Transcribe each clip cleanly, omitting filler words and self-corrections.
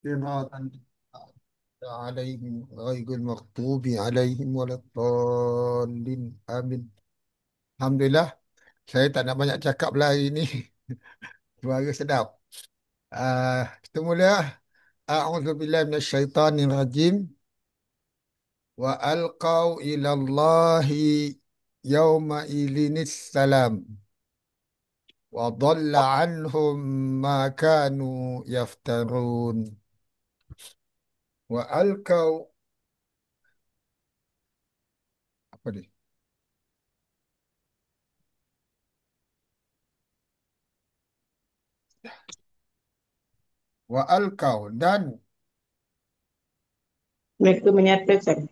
صراطا عليهم غير المغضوب عليهم ولا الضالين amin. Alhamdulillah, saya tak nak banyak cakap lah hari ini. Suara sedap. Kita mula. A'udzubillahi minasyaitanirrajim. Wa alqau ilallahi yawma ilinis salam. Wa dhalla anhum ma kanu yaftarun. Wa alqau apa ni? Wa alqau dan Mereka menyatakan.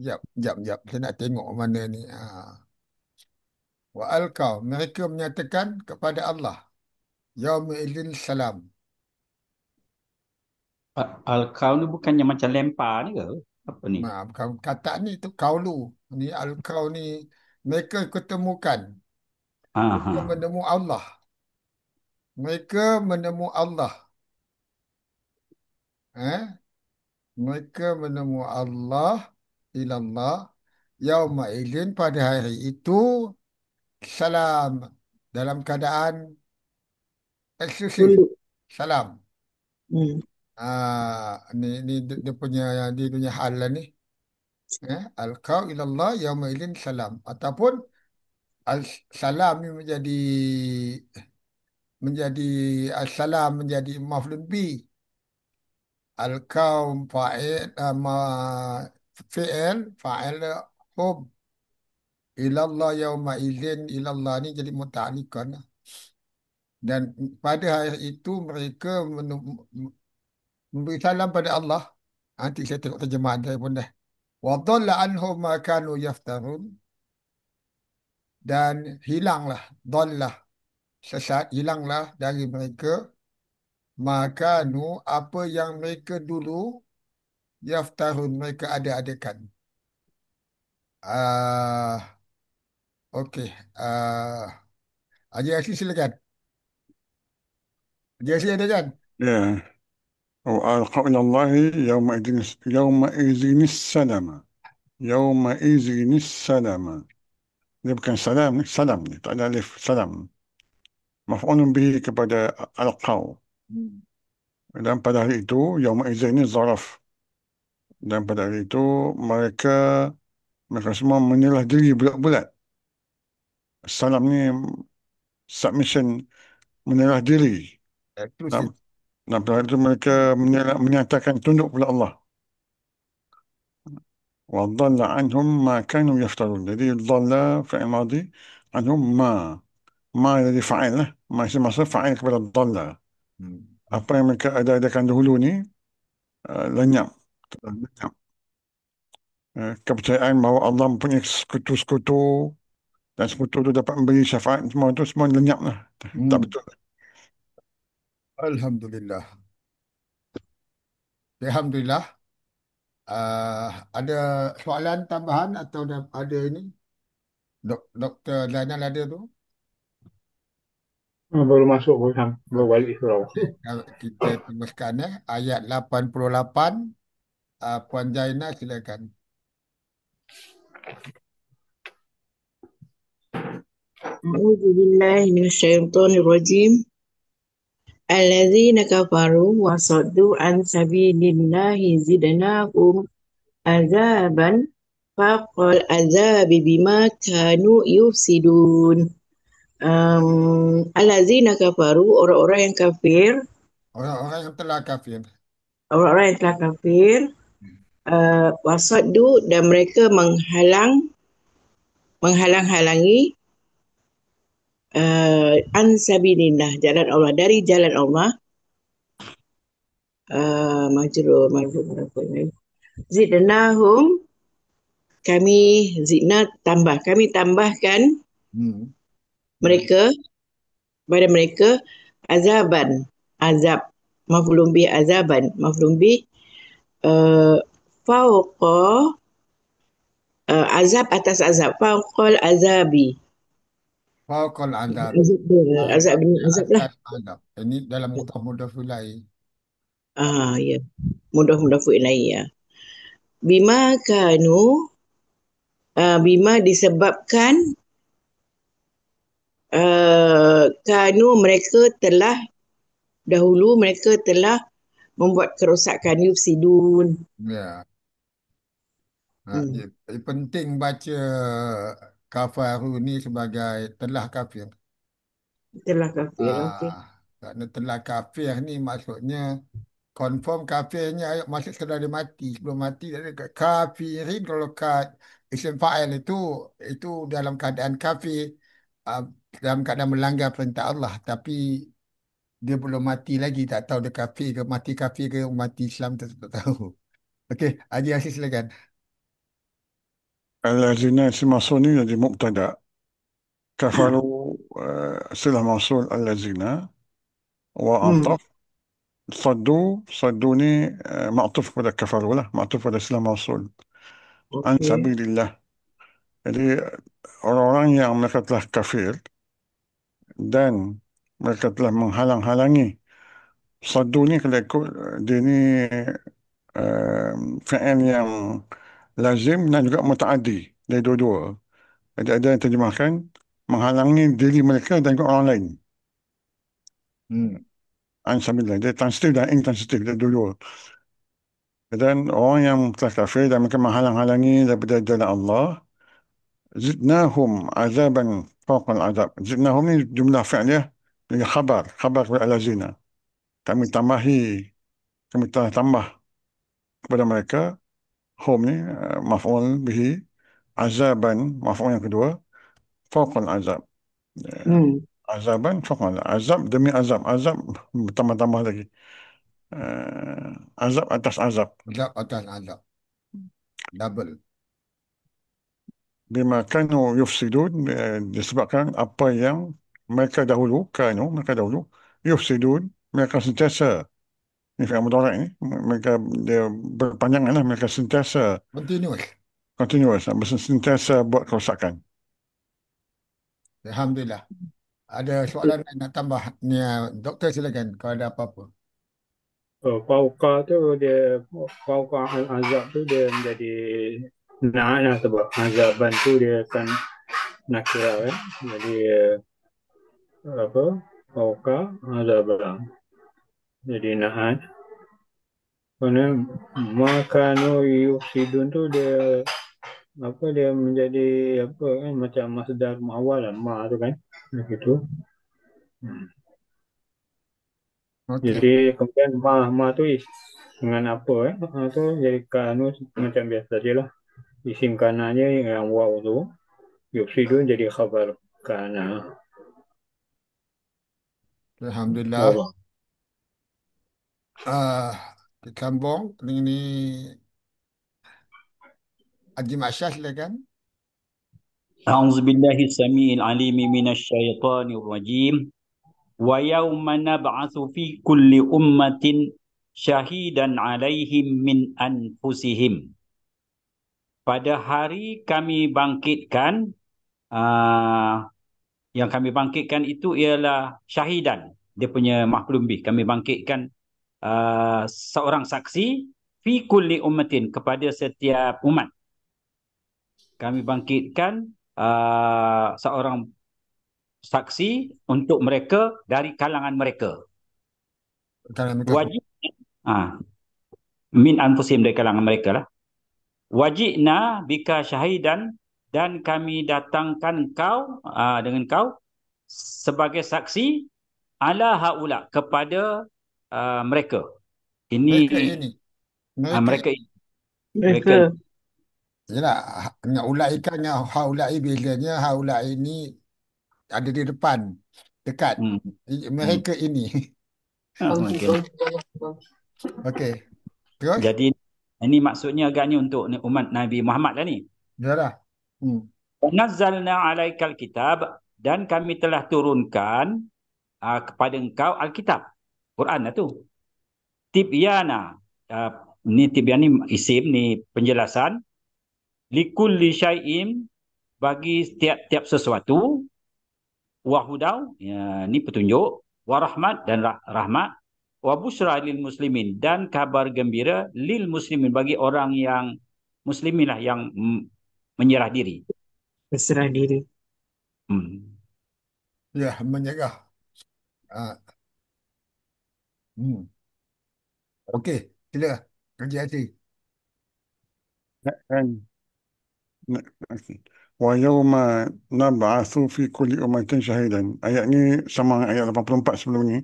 jap, jap, jap. Saya nak tengok mana ni. Wa alqaw. Mereka menyatakan kepada Allah. Yauma idzin salam. Al-Kaun ni bukannya macam lempar ni ke? Apa ni? Bukan kata ni tu kaulu. Ni alqaw ni mereka ketemukan. Mereka Aha. menemu Allah. Mereka menemu Allah. Eh? Mereka menemu Allah ilallah yauma idzin pada hari itu salam dalam keadaan eksklusif. Tunduk. Salam. Hmm. Ni dia punya dia punya hal lah ni. Alqau ilallah yauma idzin salam ataupun salam ni menjadi salam menjadi maf'ul bi. Alqau fa'il fi'il fa'il hum ilallah yauma idzin ilallah ni jadi muta'alliqan. Dan pada hari itu mereka memberi salam pada Allah. Nanti saya tengok terjemahan saya pun dah. Wa dhalla anhum ma kanu yaftarun. Dan hilanglah, dhallah, sesat, hilanglah dari mereka makanu apa yang mereka dulu yaftarun mereka ada-adakan. Ah, okey. Haji Yassin silakan. Haji Yassin ada kan? Ya, وألقوا إلى الله يومئذ السلام يومئذ السلام. Dia bukan salam ni, salam ni. Tak ada alif, salam. Maf'ulun bihi kepada alqaw. Hmm. Dan pada hari itu, yauma'idz ini zaraf. Dan pada hari itu, mereka semua menyelah diri bulat-bulat. Salam ni submission, menyelah diri. Dan, Eksklusif. dan pada hari itu mereka menyatakan tunduk kepada Allah. وضل عنهم ما كانوا يفترون. Jadi ضل فعل ماضي عنهم ما jadi fa'il lah. Ma isi masa fa'il kepada ضل. Hmm. Apa yang mereka ada-adakan dahulu ni lenyap. Lenyap. Kepercayaan bahawa Allah mempunyai sekutu-sekutu dan sekutu itu dapat memberi syafaat semua itu semua lenyap lah. Tak Hmm. betul. Alhamdulillah. Alhamdulillah. Ada soalan tambahan atau ada ini? Doktor Zainal ada tu? Baru masuk Hang, baru balik surau. Kalau kita teruskan ayat 88. Puan Zainal silakan. A'udzu billahi minasyaitonir rajim. Alladzina kafaru wa saddu an sabilillahi zidnahum azaban faqal azabi bima kanu yufsidun. Alladzina kafaru, orang-orang yang kafir, Orang-orang yang telah kafir. orang-orang yang telah kafir, wasaddu, dan mereka menghalang-halangi an sabilillah, jalan Allah, dari jalan Allah. Majrur zidnahum, kami tambahkan Hmm. mereka, pada mereka azaban, azab, maf'ulun bi azaban, maf'ulun bi fauqa, azab atas azab, fauqal azabi, Fauqal adab. Azab dia, azab Adab dengan di azab lah. atas adab. Ini dalam mudhaf ilaih. Ya. Mudah-mudah lain ya. Bima kanu, bima disebabkan kanu dahulu mereka telah membuat kerosakan yufsidun. Ya. Hmm. Penting baca kafaru ni sebagai telah kafir. Telah kafir. Okey. Kerana telah kafir ni maksudnya confirm kafirnya ayat masuk sekadar dia mati. Sebelum mati dia ada kafirin, kalau isim fa'il itu dalam keadaan kafir, ah, dalam keadaan melanggar perintah Allah, tapi dia belum mati lagi, tak tahu dia kafir ke mati Islam, tak tahu. Okey, Haji Aziz silakan. Al-lazina isim mausul ni jadi mubtada. Kafaru silah mausul al-lazina wa Hmm. ataf saddu ni ma'tuf pada kafaru lah, ma'tuf pada silah mausul. An Okey. sabilillah. Jadi orang-orang yang mereka telah kafir dan mereka telah menghalang-halangi. Saddu ni kalau ikut dia ni fi'il yang lazim dan juga mutaaddi, dari dua-dua. Jadi ada yang terjemahkan menghalangi diri mereka dan juga orang lain. Hmm. Ansabilillah. Dia transitif dan intransitif, dia dua-dua. Dan orang yang telah kafir dan mereka menghalang-halangi daripada jalan Allah, zidnahum azaban fawqal azab. Zidnahum ni jumlah fi'liyah, dia khabar kepada al-lazina. Kami telah tambah kepada mereka, hum ni maf'ul bihi, azaban maf'ul yang kedua, fawqal azab. Hmm. Azaban fawqal azab, demi azab, azab bertambah-tambah lagi. Azab atas azab. Azab atas azab. Double. Bima kanu yufsidun, disebabkan apa yang mereka dahulu yufsidun, mereka sentiasa, ni fi'il mudhari' ni, mereka dia berpanjangan lah, mereka sentiasa Continuous. continuous, sentiasa buat kerosakan. Alhamdulillah. Ada soalan lain nak tambah? Ni, doktor silakan kalau ada apa-apa. Fauqa tu dia, fauqa al-azab tu dia menjadi naat lah, sebab azaban tu dia akan nakirah kan. Jadi apa? Fauqa azaban. Jadi naat. Kerana makanu yufsidun tu dia dia menjadi apa kan, macam masdar muawwal lah, ma tu kan. Begitu. Okey. Jadi kemudian ma tu dengan apa tu jadi kanu macam biasa je lah. Isim kananya yang waw tu, yufsidun jadi khabar kana. Alhamdulillah. Allah. Kita sambung ini Haji Masya silakan. أعوذ بالله السميع العليم من الشيطان الرجيم ويوم نبعث في كل أمة شهيدا عليهم من أنفسهم. Pada hari kami bangkitkan, yang kami bangkitkan itu ialah syahidan, dia punya maf'ul bih. Kami bangkitkan seorang saksi fi kulli ummatin, kepada setiap umat. Kami bangkitkan seorang saksi untuk mereka dari kalangan mereka. Wajib min anfusim, dari kalangan mereka lah. Wajibna bika syahidan, dan kami datangkan kau dengan kau sebagai saksi ala haula, kepada mereka. Mereka ini. Mereka ini. Mereka. Yalah, dengan ulai kan, dengan haulai bezanya. Haulai ini ada di depan, dekat. Mereka ini. Okay. Okey. Terus? Jadi ini maksudnya agaknya untuk umat Nabi Muhammad lah ni. Yalah. Nazzalna alaikal kitab, dan kami telah turunkan kepada engkau Alkitab. Quran lah tu. Tibyana. Ni tibyan ni isim, ni penjelasan. Likulli syai'in, bagi tiap-tiap sesuatu. wa hudau, ni petunjuk, wa rahmat dan rahmat, wa busra lil muslimin dan kabar gembira lil muslimin bagi orang yang muslimin lah yang menyerah diri. Berserah diri. Hmm. Ya, menyerah. Ah, hmm. Okey, sila. Kerja hati. Kan? Wa yawma nab'atsu fi kulli ummatin syahidan. Ayat ni sama ayat 84 sebelum ni.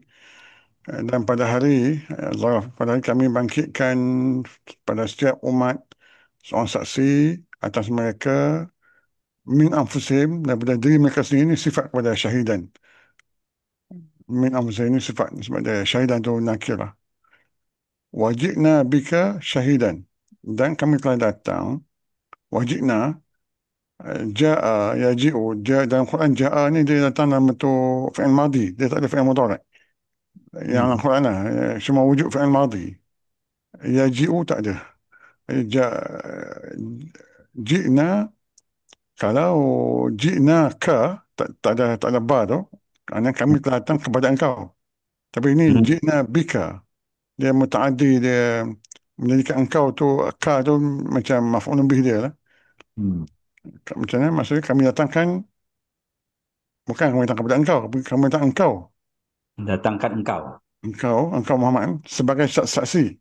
Dan pada hari pada hari kami bangkitkan pada setiap umat seorang saksi atas mereka min anfusihim, daripada diri mereka sendiri. Ini sifat kepada syahidan. Min anfusihim ini sifat sebab dia syahidan tu nakirah. Wajibna bika syahidan, dan kami telah datang. Wajibna, ja'a, yaji'u, dalam Quran ja'a ni dia datang dalam bentuk fi'il madhi, dia tak ada fi'il mudhari'. Yang dalam Quran lah, semua wujud fi'il madhi. Yaji'u tak ada. Ji'na, kalau ji'na ka, tak ada ba tu, kerana kami telah datang kepada engkau. Tapi ini ji'na bika, dia mutaaddi, dia menjadikan engkau tu, ka tu macam maf'ulun bih dia lah. Macam mana? Maksudnya kami datangkan, bukan kami datang kepada engkau, kami datang engkau. Datangkan engkau. Engkau Muhammad sebagai saksi.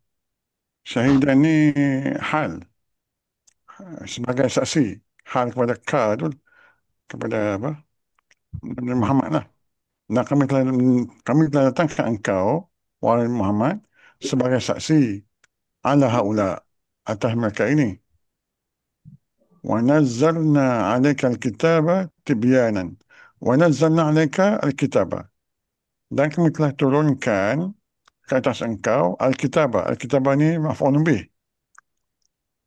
Syahidan ni hal, sebagai saksi. Hal kepada ka tu, kepada apa? Nabi Muhammad lah. Dan kami telah datangkan engkau, wahai Muhammad, sebagai saksi ala haula, atas mereka ini. Wa nazzalna 'alaika al-kitaba tibyanan. Wa nazzalna 'alaika al-kitaba. Dan kami telah turunkan ke atas engkau al-kitaba. Al-kitaba ni maf'ulun bih.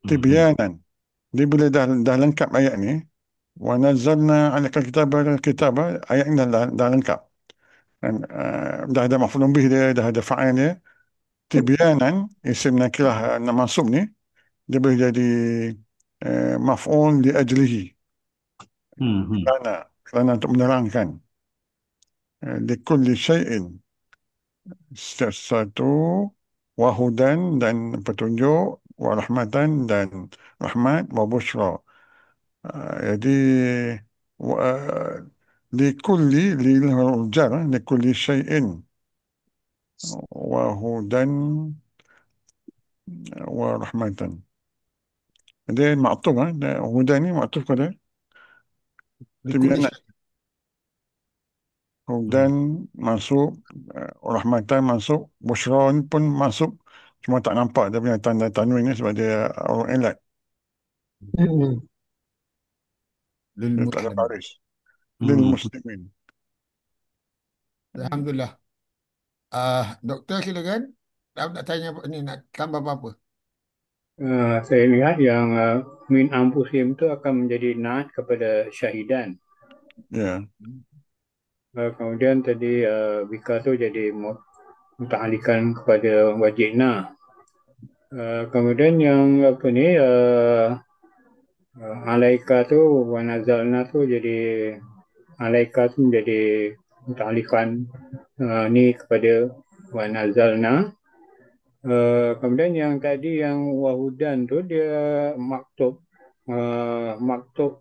Tibyanan. Dia bila dah lengkap ayat ni, wa nazzalna 'alaika al-kitaba, ayat ni dah lengkap. Dan dah ada maf'ulun bih dia, dah ada fa'il dia. Tibyanan, isim nakirah mansub ni, dia boleh jadi maf'ul li ajlihi, kerana untuk menerangkan. Likulli syai'in, setiap sesuatu, wahudan dan petunjuk, warahmatan dan rahmat, wa busyra. Jadi likulli, jar, likulli syai'in, wahudan warahmatan. Dia maktub, hudan ni maktub pada tibyanan. Hudan masuk, rahmatan masuk, busyra ni pun masuk, cuma tak nampak dia punya tanda tanwin ni sebab dia orang elat, Lil dia tak ada muslim. baris. Lil muslimin. Alhamdulillah. Doktor silakan. Nak tanya apa ni, nak tambah apa-apa? Saya lihat yang min anfusihim itu akan menjadi naat kepada syahidan. Ya. Kemudian tadi bika tu jadi muta'alikan kepada wajibna. Kemudian yang apa ni, alaika tu wa nazalna tu jadi alaika tu menjadi muta'alikan ni kepada wa nazalna. Kemudian yang tadi yang wahudan tu dia maktub, maktub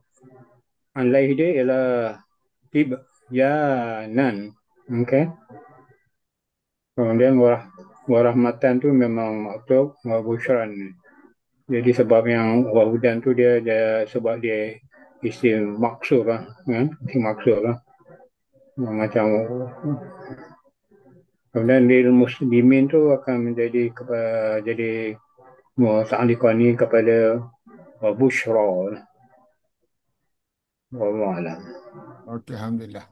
alaih dia ialah tibyanan. Okey. Kemudian warahmatan tu memang maktub wa busyran. Jadi sebab yang wahudan tu dia sebab dia isim maksur lah, kan? Isim maksur lah. Macam kemudian lil muslimin tu akan menjadi jadi muta'alliqani kepada busyra. Wallahu a'lam. Okey, alhamdulillah.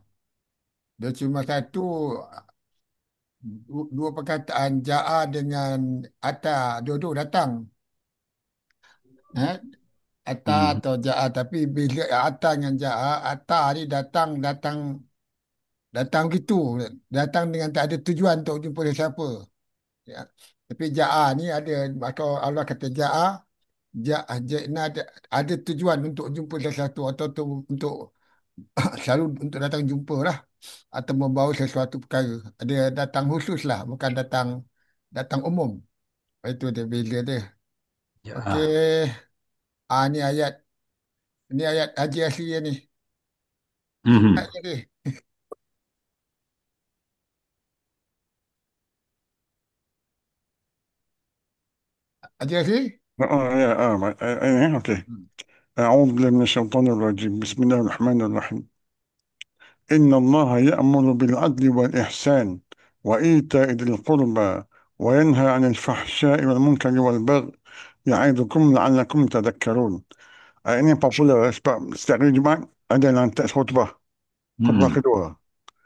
Dia cuma satu, dua perkataan ja'a dengan ata, dua-dua datang. Ata atau ja'a, tapi bila ata dengan ja'a, ata ni datang datang gitu, datang dengan tak ada tujuan untuk jumpa siapa. Ya. Tapi ja'a ni ada, maka Allah kata ja'a, ja'na ada tujuan untuk jumpa sesuatu atau untuk selalu untuk datang jumpa lah. atau membawa sesuatu perkara. Dia datang khusus lah, bukan datang datang umum. Itu dia beza dia. Ya. Okey. Ni ayat Haji Asli ni. Ingat Mhm. lagi. Haji Asli? اوكي. Hmm. أعوذ بالله من الشيطان الرجيم. بسم الله الرحمن الرحيم. إن الله يأمر بالعدل والإحسان وإيتاء ذي القربى وينهى عن الفحشاء والمنكر والبغي يعظكم لعلكم تذكرون. Ini popular sebab setiap kali Jumaat ada lantas khutbah Hmm. kedua.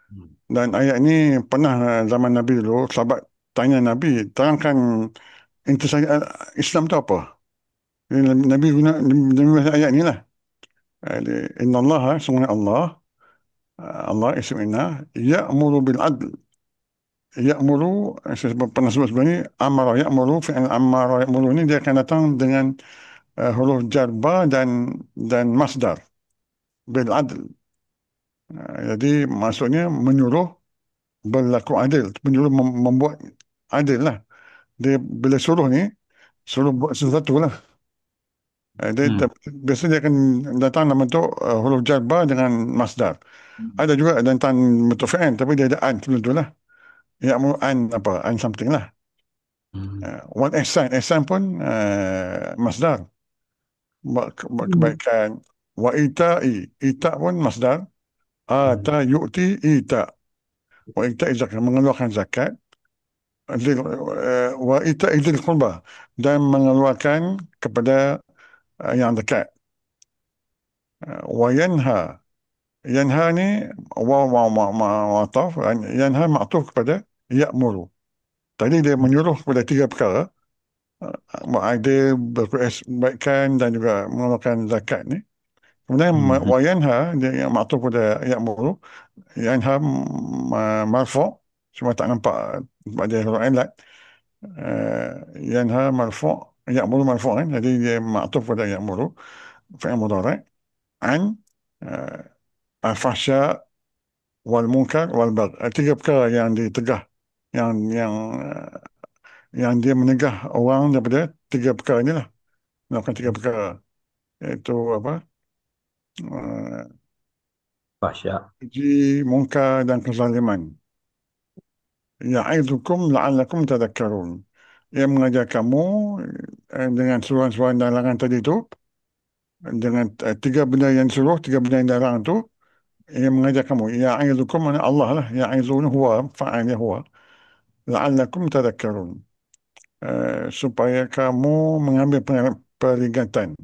Hmm. Dan ayat ni pernah zaman Nabi dulu, sahabat tanya Nabi, terangkan inti Islam tu apa? Nabi guna ayat ni lah. Jadi, Inna Allah, sungguh Allah, Allah isim inna, ya'muru bil adl. Ya'muru, saya pernah sebut sebelum ni, amara ya'muru, fi'il amara ya'muru ni dia akan datang dengan huruf jarba dan masdar. Bil adl. Jadi maksudnya menyuruh berlaku adil, menyuruh membuat adil lah. Dia bila suruh ni, suruh buat sesuatu lah. Hmm. Biasa dia akan datang dalam bentuk huruf jarba dengan masdar. Ada juga datang bentuk fi'il, tapi dia ada an sebelum tu lah. Ya, an apa, an something lah. Hmm. One ihsan, ihsan pun masdar. Buat kebaikan. Wa ita'i, ita pun masdar. Ata yu'ti ita. Wa ita'i zakat, mengeluarkan zakat. Wa ita'i dzil qurba, dan mengeluarkan kepada yang dekat. Wa yanha, yanha ni ataf, yanha maktuf kepada ya'muru. Tadi dia menyuruh kepada tiga perkara, adil, berkebaikan dan juga mengeluarkan zakat ni. Kemudian Hmm. wa yanha, dia yang maktuf kepada ya'muru. Yanha marfu', cuma tak nampak sebab dia huruf ilat. Yanha marfu', ya'muru marfu' kan, jadi dia maktuf kepada ya'muru, fi'il mudhari', an al-fahsya wal munkar wal bagh. Tiga perkara yang ditegah, yang yang yang dia menegah orang daripada tiga perkara inilah, melakukan tiga perkara, iaitu apa, Pasya. keji, munkar dan kezaliman. Ya'idukum la'allakum tadhakkarun. Ia mengajar kamu dengan seruan-seruan dan larangan tadi itu, dengan tiga benda yang disuruh, tiga benda yang dilarang itu. Ia mengajar kamu, ya'idukum, mana Allah lah, ya'idun huwa, fa'alnya huwa, la'allakum tadhakkarun. Supaya kamu mengambil peringatan.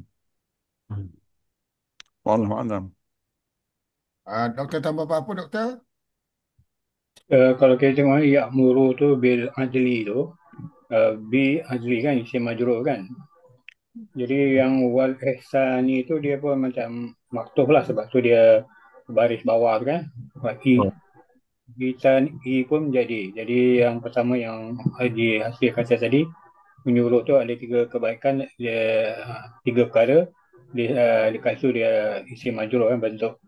Hmm. Wallahu a'lam. Doktor tambah apa-apa, doktor? Kalau kita tengok ya'muru tu bil adli tu, bi adli kan isim majrur kan. Jadi yang wal ihsani tu dia pun macam maktub lah, sebab tu dia baris bawah tu kan. Oh. I pun jadi yang pertama yang Haji Hasbi kata tadi, menyuruh tu ada tiga kebaikan, dia tiga perkara, dekat situ dia isi majrur kan, bentuk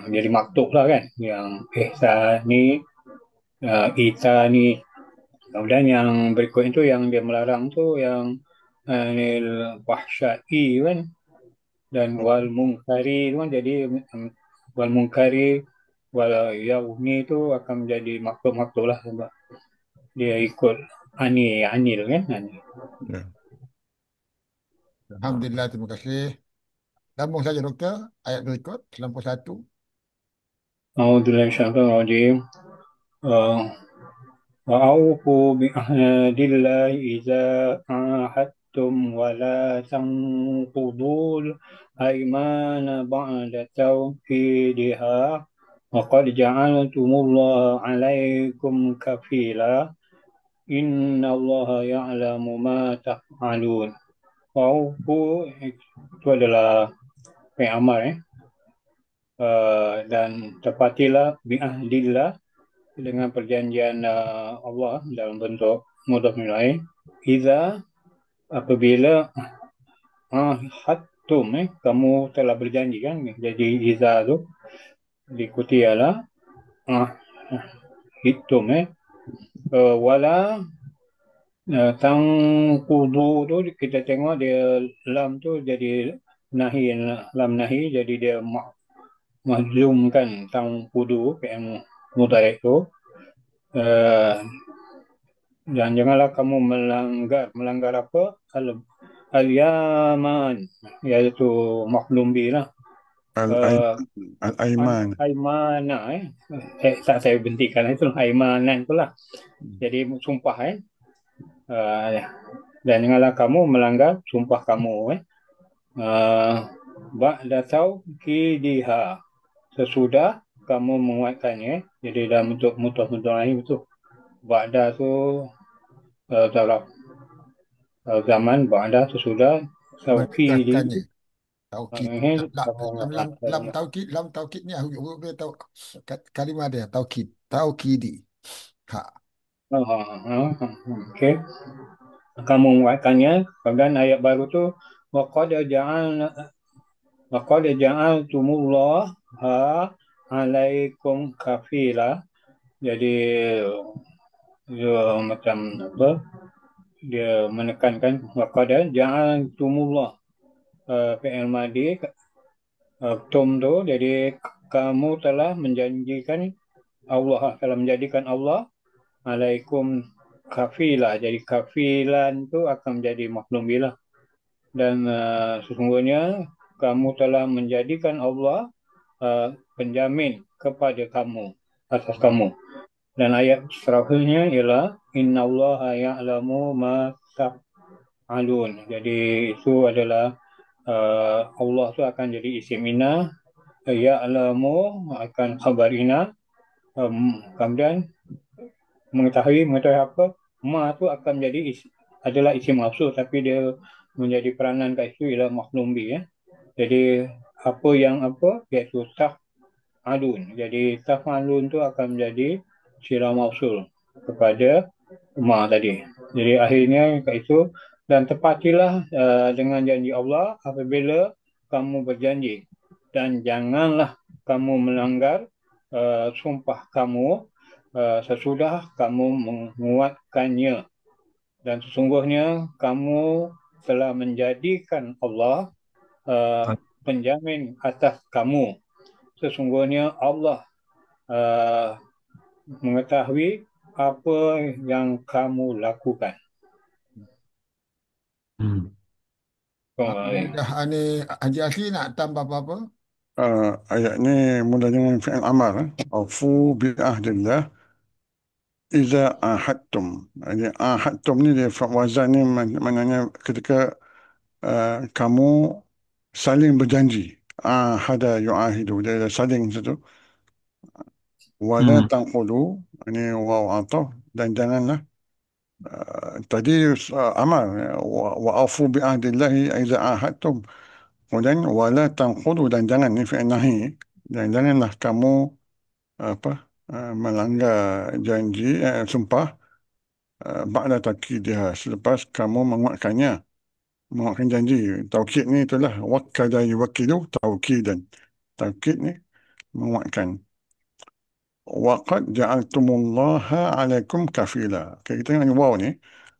jadi maktub lah kan, yang ihsani, itani. Kemudian yang berikut itu yang dia melarang tu yang anil wahsyai kan, dan wal munkari tu kan, jadi wal munkari wal yaumi tu akan menjadi maktub-maktub lah, sebab dia ikut anil kan, anil. Ya. Alhamdulillah, terima kasih. Sambung saja, doktor. Ayat berikut, 91. A'udzubillahi minasyaitonir rajim. وأوفوا بعهد الله إذا عاهدتم ولا تنقضوا الأيمان بعد توكيدها وقد جعلتم الله عليكم كفيلا إن الله يعلم ما تفعلون. وأوفوا itu adalah fi'il amar dan tepatilah bi'ahdillah, dengan perjanjian Allah dalam bentuk mudhaf ilaih. Iza, apabila ahadtum, kamu telah berjanji kan, jadi iza tu diikuti ialah ah, hitung wala tang kudu tu kita tengok dia lam tu jadi nahi, lam nahi jadi dia mahzumkan tang kudu yang mudarik tu. Uh, dan janganlah kamu melanggar apa al-yaman, iaitu maklum bi lah. Al-Aiman. Al-Aiman. Aimana tak saya bentikan itu aimanan tu lah. Jadi sumpah dan janganlah kamu melanggar sumpah kamu ba'da tauqidiha, sesudah kamu menguatkannya. Jadi dalam bentuk mudah-mudahan itu ba'da tu zaraf zaman, ba'da sesudah tauqidi Menegaskannya. Taukid. Lam kamu taukid, lam taukid ni huruf dia kalimah dia taukid. Taukidi. Ha. okey, kamu menguatkannya. Kemudian ayat baru tu waqad ja'altumullaha alaikum kafila. Jadi dia macam apa, dia menekankan waqad ja'altumullah fi'il madi tum tu, jadi kamu telah menjanjikan Allah, telah menjadikan Allah alaikum kafilah. Jadi kafilan tu akan menjadi maklum bilah. Dan sesungguhnya kamu telah menjadikan Allah penjamin kepada kamu, atas kamu. Dan ayat seterusnya ialah innallaha ya'lamu ma taf'alun. Jadi itu adalah Allah tu akan jadi isim inna, ya'lamu akan khabar inna, kemudian mengetahui apa, ma tu akan menjadi adalah isim mausul, tapi dia menjadi peranan kat situ ialah maklum bi Jadi apa yang apa, iaitu taf'alun. Jadi taf'alun tu akan menjadi sila mausul kepada ma tadi. Jadi akhirnya kat itu, dan tepatilah dengan janji Allah apabila kamu berjanji, dan janganlah kamu melanggar sumpah kamu sesudah kamu menguatkannya. Dan sesungguhnya kamu telah menjadikan Allah penjamin atas kamu. Sesungguhnya Allah mengetahui apa yang kamu lakukan. Dah ni Haji Asli nak tambah apa-apa? Ayat ni mula dengan fi'il amar. Aufu bi'ahdillah iza ahadtum. Jadi ahadtum ni dia wazan ni maknanya ketika kamu saling berjanji. Ahada yu'ahidu. Dia ada saling situ. Wala tanqulu. Ini waw ataf. Dan janganlah tadi amar wa'afu bi'ahdillahi iza ahadtum. Kemudian wala tanqulu, dan jangan ni fi'il nahi. Dan janganlah kamu apa melanggar janji sumpah ba'da takidiha, selepas kamu menguatkan janji. Taukid ni itulah wakkada yuwakkidu taukidan. Taukid ni menguatkan. Waqad ja'altumullaha alaikum kafila. Okay, kita tengok ni waw ni,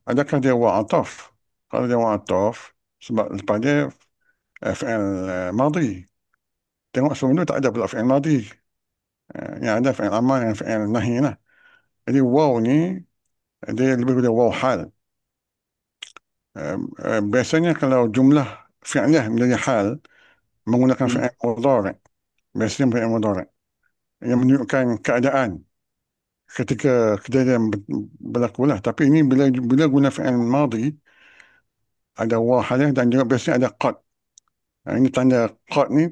adakah dia waw ataf? Kalau dia waw ataf, sebab lepas dia fi'il madhi. Tengok sebelum tu tak ada pula fi'il madhi. Yang ada fi'il amar dan fi'il nahi lah. Jadi waw ni dia lebih kepada waw hal. Biasanya kalau jumlah fi'liyah menjadi hal menggunakan fi'il mudhari'. Biasanya fi'il mudhari' yang menunjukkan keadaan ketika kejadian berlaku lah. Tapi ini bila guna fi'il madhi ada waw halih dan juga biasanya ada qad. Ini tanda qad ni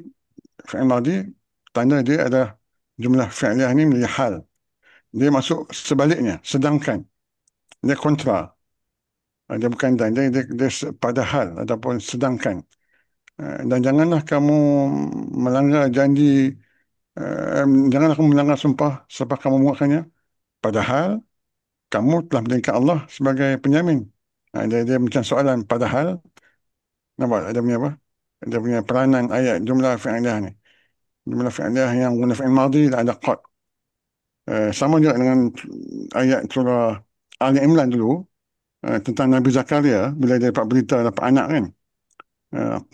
fi'il madhi, tanda dia adalah jumlah fi'liyah ni menjadi hal. Dia masuk sebaliknya, sedangkan dia kontra. Dia bukan dan dia padahal ataupun sedangkan. Dan janganlah kamu melanggar janji, janganlah kamu melanggar sumpah sebab kamu menguatkannya, padahal kamu telah menjadikan Allah sebagai penjamin. Dia macam soalan, padahal nampak ada punya apa, dia punya peranan ayat jumlah fi'liyah ni, jumlah fi'liyah yang guna fi'il madhi dan ada qad. Sama juga dengan ayat surah Ali Imran dulu, tentang Nabi Zakaria bila dia dapat berita dapat anak kan.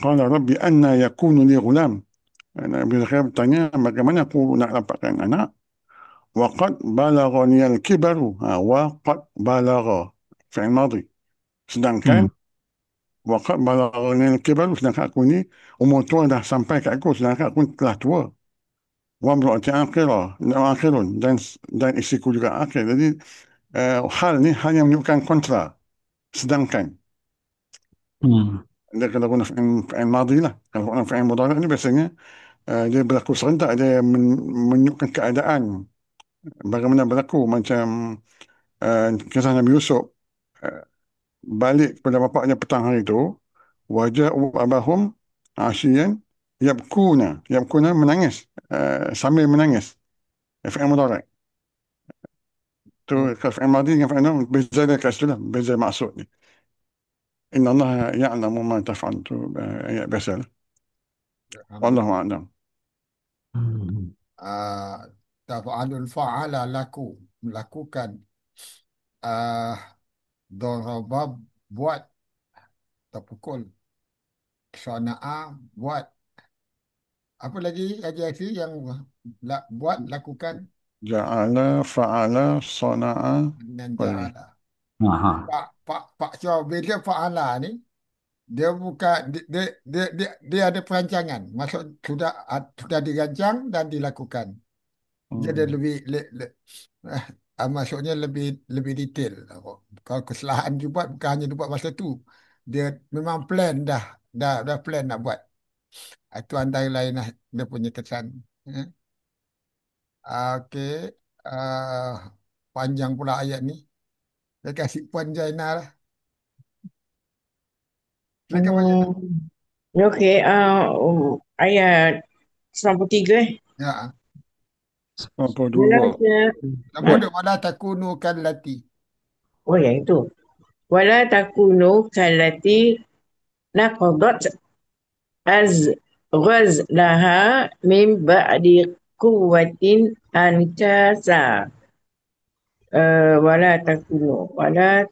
Qala rabbi anna yakunu li ghulam. Nabi Zakaria bertanya, bagaimana aku nak dapatkan anak? Wa qad balaghani al-kibaru. Wa qad balagha fi'il madhi. Sedangkan wa qad balaghani al-kibaru, sedangkan aku ni umur tua dah sampai kat aku, sedangkan aku telah tua. Wa imra'ati akhirun, dan isiku juga akhir. Jadi hal ni hanya menunjukkan kontra, sedangkan. Dia kalau guna fi'il madhi lah. Kalau guna fi'il mudhari' ni biasanya dia berlaku serentak, dia menunjukkan keadaan bagaimana berlaku, macam kisah Nabi Yusuf uh, balik kepada bapaknya petang hari itu, waja'u abahum asyian yabkuna menangis, sambil menangis. Fi'il mudhari'. Tu kalau fi'il madhi dengan fi'il madhi beza dia kat situ lah, beza maksud ni. Inna Allah ya'lamu ma taf'al, tu ayat biasa lah. Wallahu a'lam. Taf'alul fa'ala melakukan. Daraba buat atau pukul. Sana'a buat. Apa lagi aksi yang buat, lakukan Ja'ala, fa'ala, sana'a, dengan apa lagi? ja'ala. Aha. Pak Syah bila fa'ala ni dia bukan dia ada perancangan. Maksud sudah dirancang dan dilakukan. Jadi lebih maksudnya lebih detail. Kalau kesalahan dibuat bukan hanya dibuat masa tu. Dia memang plan dah plan nak buat. Itu antara lain lah dia punya kesan. Eh. Okey. Ah, panjang pula ayat ni. Saya kasih Puan Jaina lah. Silakan Puan Jaina. Okey, ayat 93 Ya. 92. Nama dia wala takunu kallati. Oh, yang itu. Wala takunu kallati naqadat ghazlaha min ba'di quwwatin ankasa. Wala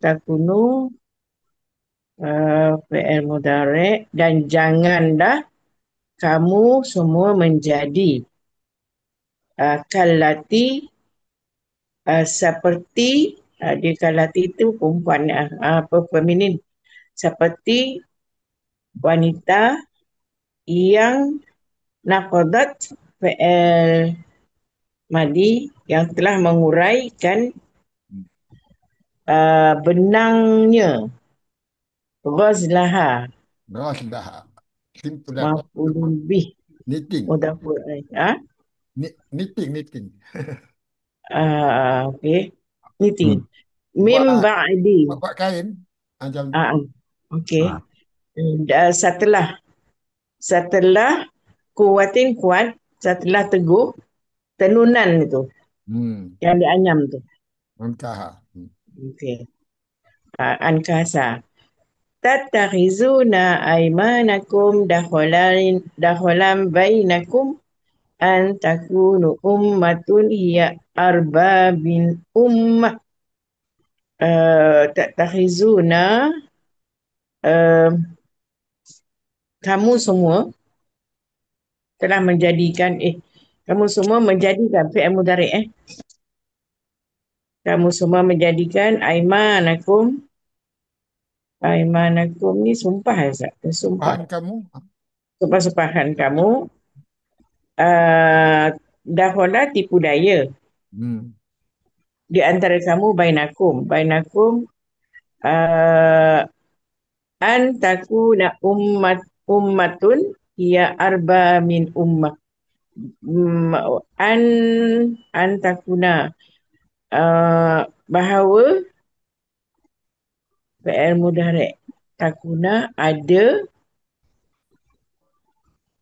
takunu fi'il mudhari' dan janganlah kamu semua menjadi kallati, seperti dia kallati itu perempuan, feminin, seperti wanita yang naqadat fi'il madi yang telah menguraikan benangnya, ghazlaha, Dah. Simple dah. maf'ulun bih, Knitting. mudhafur alaih. Knitting. Okey, knitting. Mim Buat ba'di. buat kain. Macam Okey. Setelah kuatin kuat, setelah teguh, tenunan itu yang dianyam tu. Muntaha. Okey. Ankasa. Tattakhizuna aymanakum dakhalan bainakum an takunu ummatun hiya arba bin ummah. Tattakhizuna, kamu semua telah menjadikan kamu semua menjadikan fi'il mudhari'. Kamu semua menjadikan aymanakum ni sumpah, Ustaz. Sumpah. Bahan kamu. Sumpah-sumpahan kamu dakhala tipu daya di antara kamu bainakum an takuna ummatun hiya arba min ummah. An takuna, bahawa fi'il mudhari' takuna ada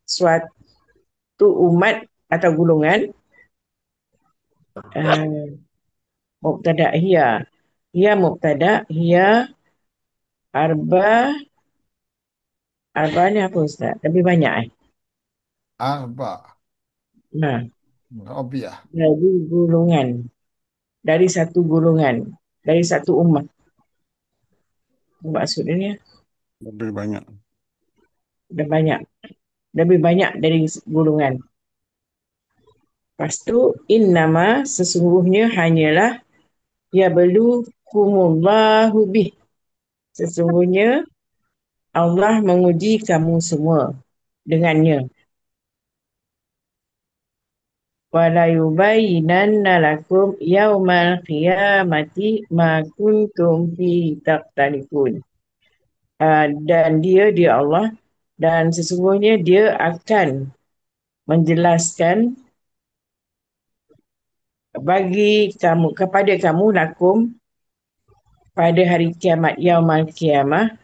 suatu umat atau golongan, mubtada hiya mubtada, hiya arba ni apa Ustaz? Lebih banyak Arba. Nah, Obiah. dari golongan, dari satu golongan, dari satu umat. Maksudnya Lebih banyak. dah banyak, lebih banyak dari golongan. Lepas tu innama sesungguhnya hanyalah ya belukumullahu bih. Sesungguhnya Allah menguji kamu semua dengannya. Wala yubayyinanna lakum yaumal qiyamati ma kuntum fi takhtalifun. Dan dia Allah, dan sesungguhnya dia akan menjelaskan bagi kamu, kepada kamu lakum, pada hari kiamat, yaumal qiyamah,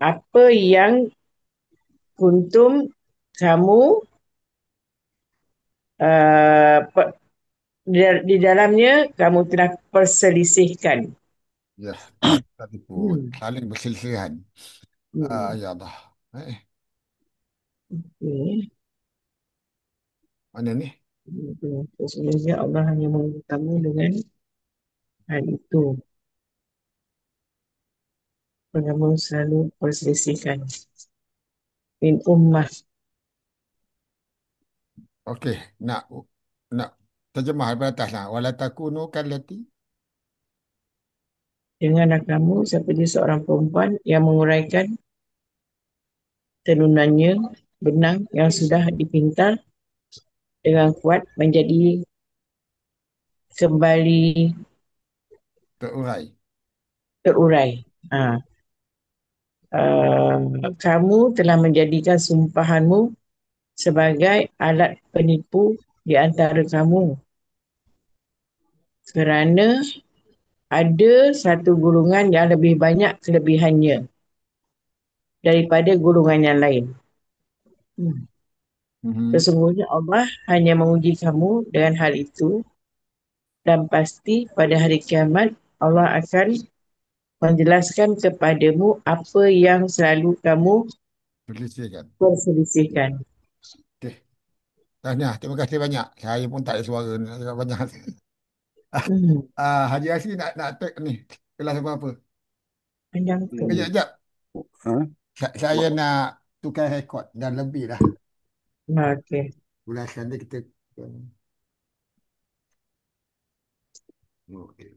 apa yang kuntum kamu uh, di dalamnya kamu telah perselisihkan. Ya, tadi pun Hmm. saling berselisihan. Hmm. Ya Allah. Okay. Mana ni? Sesungguhnya Allah hanya menguji kamu dengan hal itu. Kamu selalu perselisihkan. Min ummah. Okey, nak terjemah dari atas lah. Wala takunu kallati. Denganlah kamu seperti seorang perempuan yang menguraikan tenunannya benang yang sudah dipintal dengan kuat menjadi kembali Terurai. terurai. Ha. Kamu telah menjadikan sumpahanmu sebagai alat penipu di antara kamu kerana ada satu golongan yang lebih banyak kelebihannya daripada golongan yang lain. Sesungguhnya Allah hanya menguji kamu dengan hal itu, dan pasti pada hari kiamat Allah akan menjelaskan kepadamu apa yang selalu kamu Perselisihkan. perselisihkan. Okey. Tahniah. Terima kasih banyak. Saya pun tak ada suara. Nak cakap banyak. Hmm. Haji Asri nak take ni. Kelas apa-apa. Panjang tu. Kejap, kejap. Ha? Saya nak tukar rekod. Dan lebih dah. Okey. Ulasan dia kita. Okey.